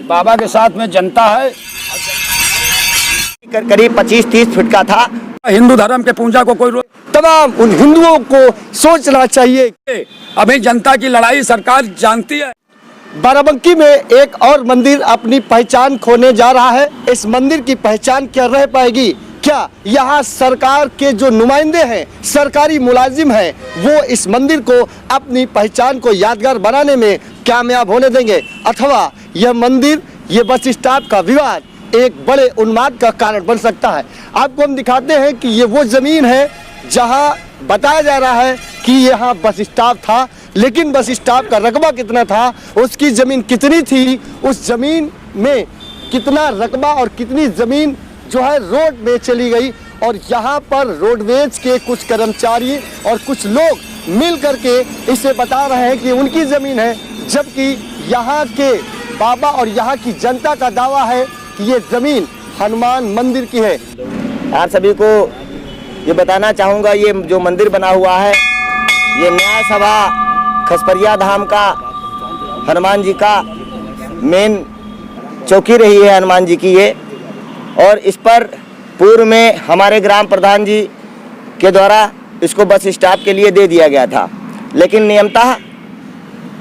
बाबा के साथ में जनता है। करीब 25-30 फीट का था। हिंदू धर्म के पूजा को कोई तमाम उन हिंदुओं को सोचना चाहिए। अभी जनता की लड़ाई सरकार जानती है। बाराबंकी में एक और मंदिर अपनी पहचान खोने जा रहा है। इस मंदिर की पहचान क्या रह पाएगी? क्या यहाँ सरकार के जो नुमाइंदे हैं, सरकारी मुलाजिम हैं, वो इस मंदिर को अपनी पहचान को यादगार बनाने में कामयाब होने देंगे, अथवा यह मंदिर, ये बस स्टॉप का विवाद एक बड़े उन्माद का कारण बन सकता है? आपको हम दिखाते हैं कि ये वो जमीन है जहाँ बताया जा रहा है कि यहाँ बस स्टॉप था, लेकिन बस स्टॉप का रकबा कितना था, उसकी ज़मीन कितनी थी, उस ज़मीन में कितना रकबा और कितनी ज़मीन जो है रोड में चली गई। और यहाँ पर रोडवेज के कुछ कर्मचारी और कुछ लोग मिल करके इसे बता रहे हैं कि उनकी ज़मीन है, जबकि यहाँ के बाबा और यहाँ की जनता का दावा है कि ये ज़मीन हनुमान मंदिर की है। आप सभी को ये बताना चाहूँगा, ये जो मंदिर बना हुआ है, ये न्याय सभा खसपरिया धाम का हनुमान जी का मेन चौकी रही है, हनुमान जी की ये। और इस पर पूर्व में हमारे ग्राम प्रधान जी के द्वारा इसको बस स्टॉप के लिए दे दिया गया था, लेकिन नियमतः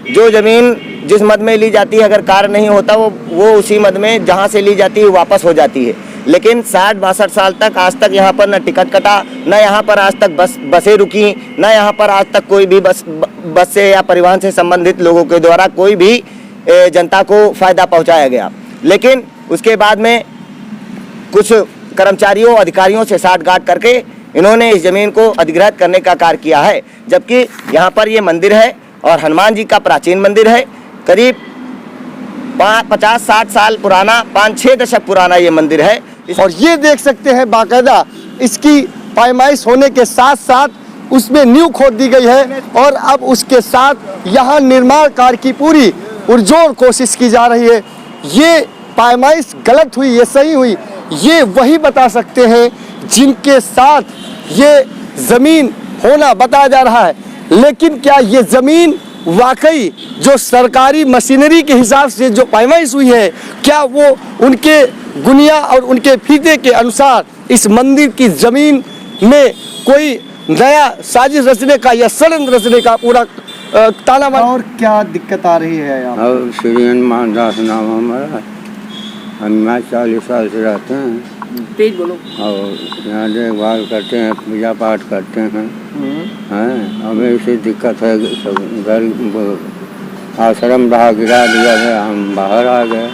जो ज़मीन जिस मद में ली जाती है, अगर कार्य नहीं होता वो उसी मद में जहाँ से ली जाती है वापस हो जाती है। लेकिन 60-62 साल तक आज तक यहाँ पर न टिकट कटा, न यहाँ पर आज तक बसें रुकी, न यहाँ पर आज तक कोई भी बस से या परिवहन से संबंधित लोगों के द्वारा कोई भी जनता को फ़ायदा पहुँचाया गया। लेकिन उसके बाद में कुछ कर्मचारियों अधिकारियों से साठगांठ करके इन्होंने इस ज़मीन को अधिग्रहित करने का कार्य किया है, जबकि यहाँ पर ये मंदिर है और हनुमान जी का प्राचीन मंदिर है। करीब 50-60 साल पुराना, 5-6 दशक पुराना ये मंदिर है। और ये देख सकते हैं बाकायदा इसकी पैमाइश होने के साथ साथ उसमें नींव खोद दी गई है, और अब उसके साथ यहाँ निर्माण कार्य की पूरी पुरजोर कोशिश की जा रही है। ये पैमाइश गलत हुई, ये सही हुई, ये वही बता सकते हैं जिनके साथ ये ज़मीन होना बताया जा रहा है। लेकिन क्या ये ज़मीन वाकई जो सरकारी मशीनरी के हिसाब से जो पैमाइश हुई है, क्या वो उनके गुनिया और उनके फीते के अनुसार इस मंदिर की ज़मीन में कोई नया साजिश रचने का या षड्यंत्र रचने का पूरा ताना? और क्या दिक्कत आ रही है यहाँ? और श्री हनुमान दास नाम हमारा, हम 40 साल से रहते हैं। तेज बोलो। और यहाँ देखभाल करते हैं, पूजा पाठ करते हैं। हमें इसी दिक्कत है, सब घर आश्रम रहा, गिरा दिया है, हम बाहर आ गए।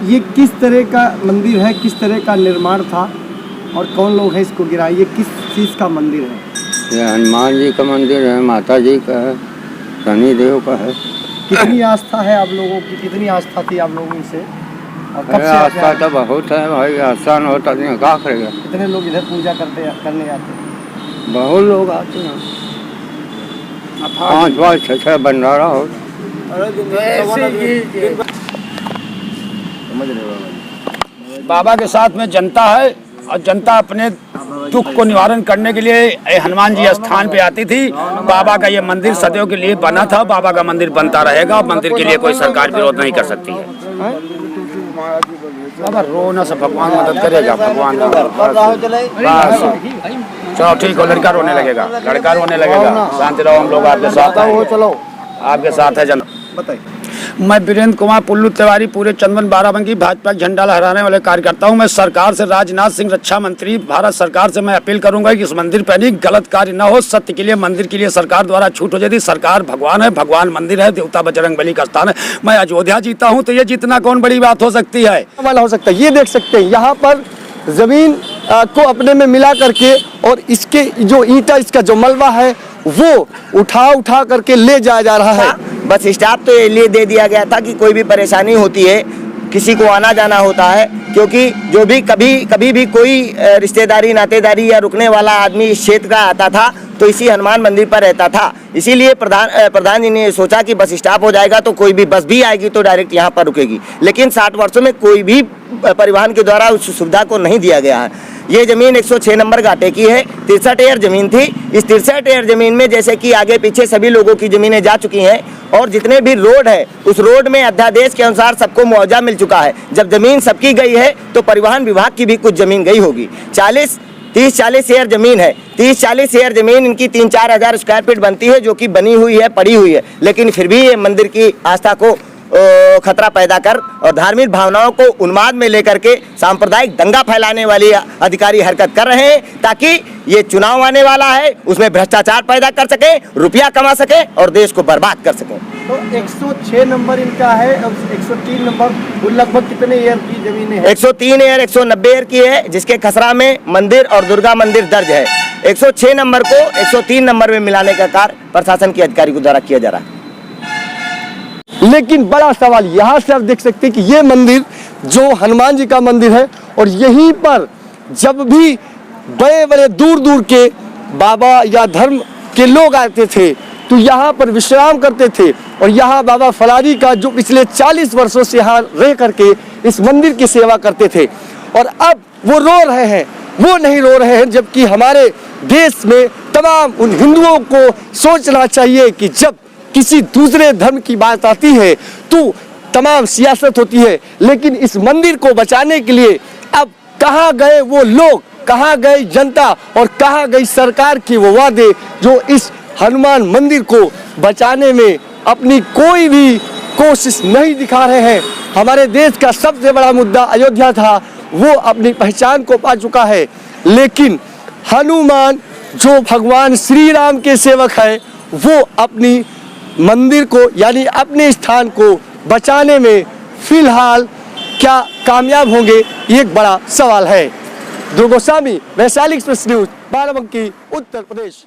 ये किस तरह का मंदिर है, किस तरह का निर्माण था और कौन लोग हैं इसको गिराए? ये किस चीज़ का मंदिर है? ये हनुमान जी का मंदिर है, माता जी का है, शनि देव का है। कितनी आस्था है आप लोगों की, कितनी आस्था थी आप लोगों से? और कब से आस्था तो बहुत है भाई, आसान होता नहीं, क्या करेगा। कितने लोग इधर पूजा करने आते हैं? बहुत लोग आते हैं, 5-5, 6-6 भंडारा हो। बाबा के साथ में जनता है, और जनता अपने दुख को निवारण करने के लिए हनुमान जी स्थान पे आती थी। बाबा का ये मंदिर सदियों के लिए बना था, बाबा का मंदिर बनता रहेगा। मंदिर के लिए कोई सरकार विरोध नहीं कर सकती है। अगर रोना से भगवान मदद करेगा, भगवान चलो ठीक हो, लड़का रोने लगेगा, लड़का रोने लगेगा, शांति रहो, हम लोग आपके साथ हैं, चलो आपके साथ है जनता। बताइए। मैं वीरेंद्र कुमार पुल्लू तिवारी, पूरे चंदन बाराबंकी भाजपा झंडा लहराने वाले कार्यकर्ता हूं। मैं सरकार से, राजनाथ सिंह रक्षा मंत्री, भारत सरकार से मैं अपील करूंगा कि इस मंदिर पर नहीं गलत कार्य न हो। सत्य के लिए, मंदिर के लिए सरकार द्वारा छूट हो जाती। सरकार भगवान है, भगवान मंदिर है, देवता बजरंगबली का स्थान है। मैं अयोध्या जीता हूँ तो ये जीतना कौन बड़ी बात हो सकती है? वाला हो सकता है। ये देख सकते हैं यहाँ पर जमीन को अपने में मिला करके, और इसके जो ईंटा, इसका जो मलबा है वो उठा करके ले जाया जा रहा है। बस स्टॉप तो इसलिए दे दिया गया था कि कोई भी परेशानी होती है, किसी को आना जाना होता है, क्योंकि जो भी कभी भी कोई रिश्तेदारी, नातेदारी या रुकने वाला आदमी इस क्षेत्र का आता था तो इसी हनुमान मंदिर पर रहता था। इसीलिए प्रधान जी ने सोचा कि बस स्टॉप हो जाएगा तो कोई भी बस भी आएगी तो डायरेक्ट यहाँ पर रुकेगी। लेकिन 60 वर्षों में कोई भी परिवहन के द्वारा उस सुविधा को नहीं दिया गया है। ये ज़मीन 106 नंबर घाटे की है, 63 एकड़ ज़मीन थी। इस 63 एकड़ ज़मीन में जैसे कि आगे पीछे सभी लोगों की ज़मीनें जा चुकी हैं और जितने भी रोड है उस रोड में अध्यादेश के अनुसार सबको मुआवजा मिल चुका है। जब ज़मीन सबकी गई है तो परिवहन विभाग की भी कुछ ज़मीन गई होगी। 30-40 एकड़ ज़मीन है, 30-40 एकड़ ज़मीन इनकी 3-4 हज़ार स्क्वायर फीट बनती है, जो कि बनी हुई है, पड़ी हुई है, लेकिन फिर भी ये मंदिर की आस्था को खतरा पैदा कर और धार्मिक भावनाओं को उन्माद में लेकर के सांप्रदायिक दंगा फैलाने वाली अधिकारी हरकत कर रहे हैं, ताकि ये चुनाव आने वाला है उसमें भ्रष्टाचार पैदा कर सके, रुपया कमा सके और देश को बर्बाद कर सके। तो 106 नंबर इनका है, अब 103 नंबर वो लगभग कितने एयर की जमीन है? 103 एयर 190 एयर की है, जिसके खसरा में मंदिर और दुर्गा मंदिर दर्ज है। 106 नंबर को 103 नंबर में मिलाने का कार्य प्रशासन के अधिकारी के द्वारा किया जा रहा है। लेकिन बड़ा सवाल यहाँ से आप देख सकते हैं कि ये मंदिर जो हनुमान जी का मंदिर है और यहीं पर जब भी बड़े बड़े दूर दूर के बाबा या धर्म के लोग आते थे तो यहाँ पर विश्राम करते थे। और यहाँ बाबा फलारी का जो पिछले 40 वर्षों से यहाँ रह करके इस मंदिर की सेवा करते थे, और अब वो रो रहे हैं, वो नहीं रो रहे हैं। जबकि हमारे देश में तमाम उन हिंदुओं को सोचना चाहिए कि जब किसी दूसरे धर्म की बात आती है तो तमाम सियासत होती है, लेकिन इस मंदिर को बचाने के लिए अब कहाँ गए वो लोग, कहाँ गई जनता और कहाँ गई सरकार के वो वादे जो इस हनुमान मंदिर को बचाने में अपनी कोई भी कोशिश नहीं दिखा रहे हैं। हमारे देश का सबसे बड़ा मुद्दा अयोध्या था, वो अपनी पहचान को पा चुका है, लेकिन हनुमान जो भगवान श्री राम के सेवक है वो अपनी मंदिर को यानी अपने स्थान को बचाने में फिलहाल क्या कामयाब होंगे, ये एक बड़ा सवाल है। दुर्गोस्वामी, वैशाली एक्सप्रेस न्यूज़, बाराबंकी, उत्तर प्रदेश।